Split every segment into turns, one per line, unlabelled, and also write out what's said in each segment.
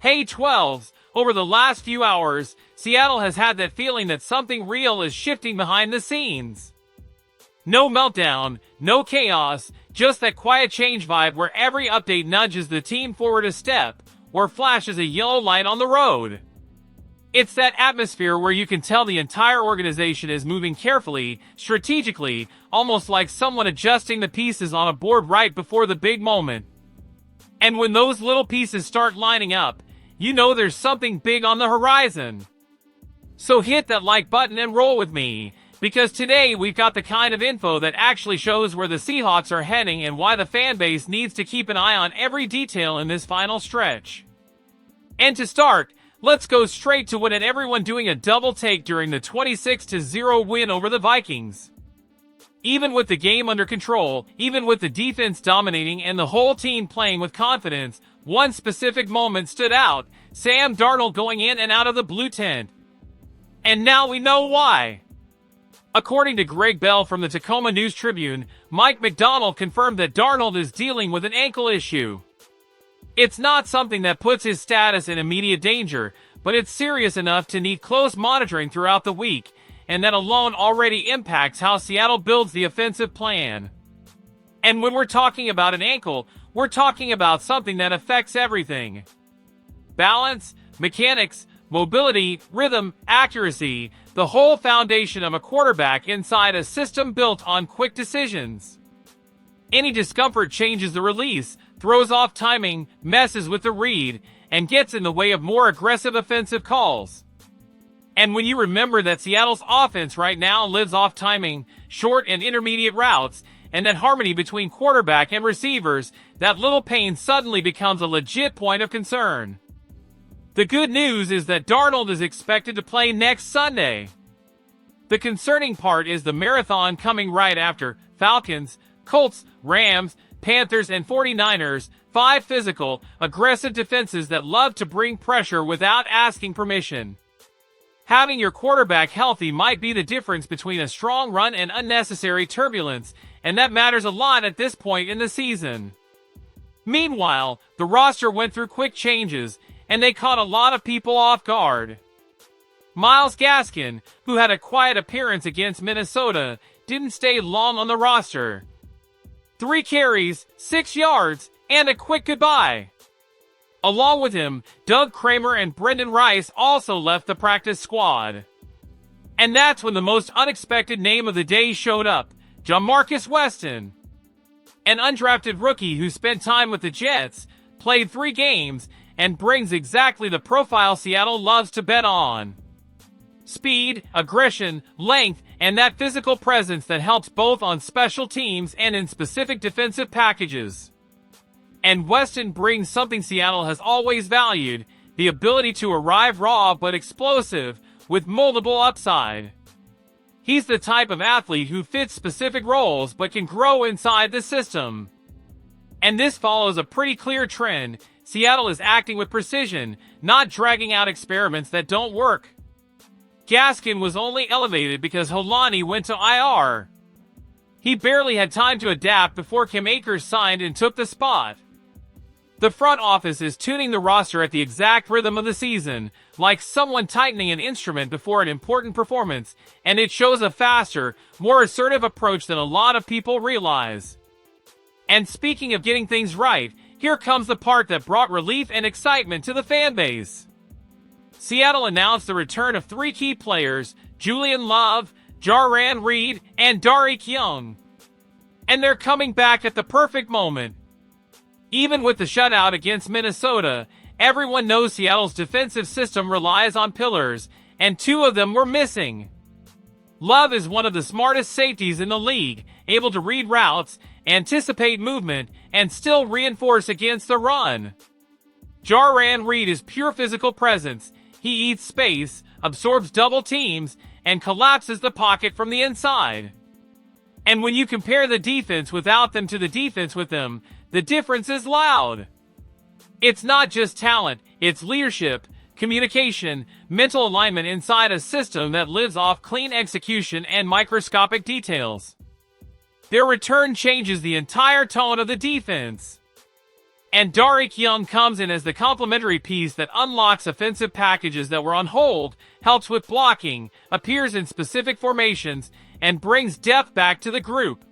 Hey 12s, over the last few hours, Seattle has had that feeling that something real is shifting behind the scenes. No meltdown, no chaos, just that quiet change vibe where every update nudges the team forward a step, or flashes a yellow light on the road. It's that atmosphere where you can tell the entire organization is moving carefully, strategically, almost like someone adjusting the pieces on a board right before the big moment. And when those little pieces start lining up, you know there's something big on the horizon. So hit that like button and roll with me, because today we've got the kind of info that actually shows where the Seahawks are heading and why the fanbase needs to keep an eye on every detail in this final stretch. And to start, let's go straight to what had everyone doing a double take during the 26-0 win over the Vikings. Even with the game under control, even with the defense dominating and the whole team playing with confidence, one specific moment stood out: Sam Darnold going in and out of the blue tent. And now we know why. According to Greg Bell from the Tacoma News-Tribune, Mike Macdonald confirmed that Darnold is dealing with an ankle issue. It's not something that puts his status in immediate danger, but it's serious enough to need close monitoring throughout the week, and that alone already impacts how Seattle builds the offensive plan. And when we're talking about an ankle, we're talking about something that affects everything. Balance, mechanics, mobility, rhythm, accuracy, the whole foundation of a quarterback inside a system built on quick decisions. Any discomfort changes the release, throws off timing, messes with the read, and gets in the way of more aggressive offensive calls. And when you remember that Seattle's offense right now lives off timing, short and intermediate routes, and that harmony between quarterback and receivers, that little pain suddenly becomes a legit point of concern. The good news is that Darnold is expected to play next Sunday. The concerning part is the marathon coming right after: Falcons, Colts, Rams, Panthers, and 49ers, 5 physical, aggressive defenses that love to bring pressure without asking permission. Having your quarterback healthy might be the difference between a strong run and unnecessary turbulence, and that matters a lot at this point in the season. Meanwhile, the roster went through quick changes, and they caught a lot of people off guard. Myles Gaskin, who had a quiet appearance against Minnesota, didn't stay long on the roster. 3 carries, 6 yards, and a quick goodbye. Along with him, Doug Kramer and Brendan Rice also left the practice squad. And that's when the most unexpected name of the day showed up: Jamarcus Weston. An undrafted rookie who spent time with the Jets, played 3 games, and brings exactly the profile Seattle loves to bet on. Speed, aggression, length, and that physical presence that helps both on special teams and in specific defensive packages. And Weston brings something Seattle has always valued: the ability to arrive raw but explosive, with moldable upside. He's the type of athlete who fits specific roles but can grow inside the system. And this follows a pretty clear trend: Seattle is acting with precision, not dragging out experiments that don't work. Gaskin was only elevated because Holani went to IR. He barely had time to adapt before Cam Akers signed and took the spot. The front office is tuning the roster at the exact rhythm of the season, like someone tightening an instrument before an important performance, and it shows a faster, more assertive approach than a lot of people realize. And speaking of getting things right, here comes the part that brought relief and excitement to the fanbase. Seattle announced the return of 3 key players: Julian Love, Jarran Reed, and Darek Young. And they're coming back at the perfect moment. Even with the shutout against Minnesota, everyone knows Seattle's defensive system relies on pillars, and 2 of them were missing. Love is one of the smartest safeties in the league, able to read routes, anticipate movement, and still reinforce against the run. Jarran Reed is pure physical presence. He eats space, absorbs double teams, and collapses the pocket from the inside. And when you compare the defense without them to the defense with them, the difference is loud. It's not just talent, it's leadership, communication, mental alignment inside a system that lives off clean execution and microscopic details. Their return changes the entire tone of the defense. And Derek Young comes in as the complementary piece that unlocks offensive packages that were on hold, helps with blocking, appears in specific formations, and brings depth back to the group.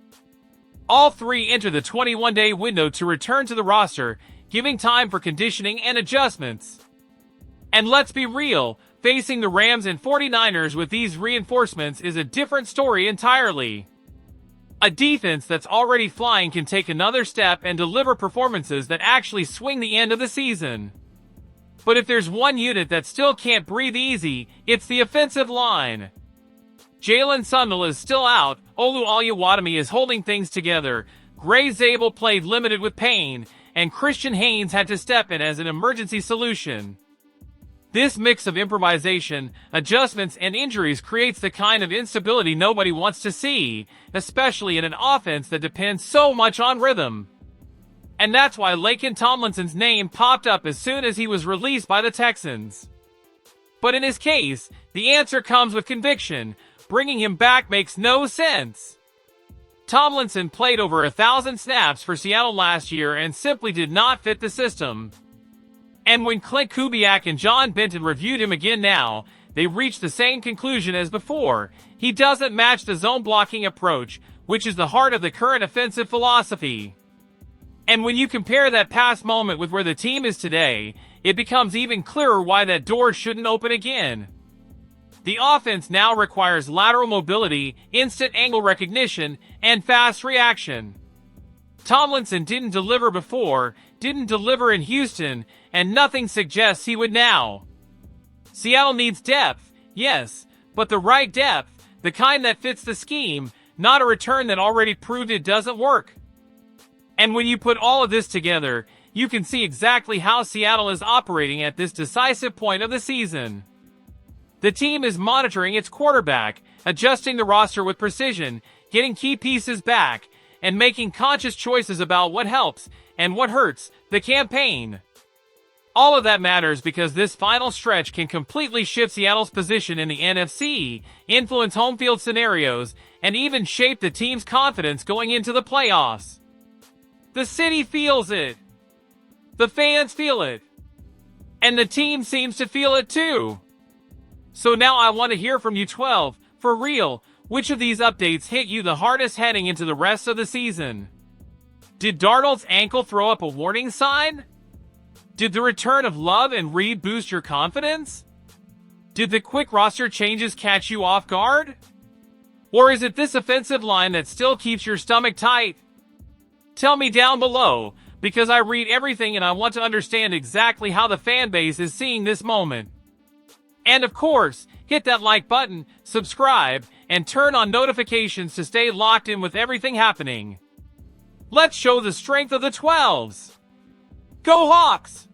All three enter the 21-day window to return to the roster, giving time for conditioning and adjustments. And let's be real, facing the Rams and 49ers with these reinforcements is a different story entirely. A defense that's already flying can take another step and deliver performances that actually swing the end of the season. But if there's one unit that still can't breathe easy, it's the offensive line. Jalen Sundell is still out, Olu Oluwatimi is holding things together, Gray Zabel played limited with pain, and Christian Haynes had to step in as an emergency solution. This mix of improvisation, adjustments, and injuries creates the kind of instability nobody wants to see, especially in an offense that depends so much on rhythm. And that's why Laken Tomlinson's name popped up as soon as he was released by the Texans. But in his case, the answer comes with conviction. Bringing him back makes no sense. Tomlinson played over 1,000 snaps for Seattle last year and simply did not fit the system. And when Clint Kubiak and John Benton reviewed him again now, they reached the same conclusion as before. He doesn't match the zone blocking approach, which is the heart of the current offensive philosophy. And when you compare that past moment with where the team is today, it becomes even clearer why that door shouldn't open again. The offense now requires lateral mobility, instant angle recognition, and fast reaction. Tomlinson didn't deliver before, didn't deliver in Houston, and nothing suggests he would now. Seattle needs depth, yes, but the right depth, the kind that fits the scheme, not a return that already proved it doesn't work. And when you put all of this together, you can see exactly how Seattle is operating at this decisive point of the season. The team is monitoring its quarterback, adjusting the roster with precision, getting key pieces back, and making conscious choices about what helps and what hurts the campaign. All of that matters because this final stretch can completely shift Seattle's position in the NFC, influence home field scenarios, and even shape the team's confidence going into the playoffs. The city feels it. The fans feel it. And the team seems to feel it too. So now I want to hear from you 12, for real, which of these updates hit you the hardest heading into the rest of the season? Did Darnold's ankle throw up a warning sign? Did the return of Love and Reed boost your confidence? Did the quick roster changes catch you off guard? Or is it this offensive line that still keeps your stomach tight? Tell me down below, because I read everything and I want to understand exactly how the fan base is seeing this moment. And of course, hit that like button, subscribe, and turn on notifications to stay locked in with everything happening. Let's show the strength of the 12s. Go Hawks!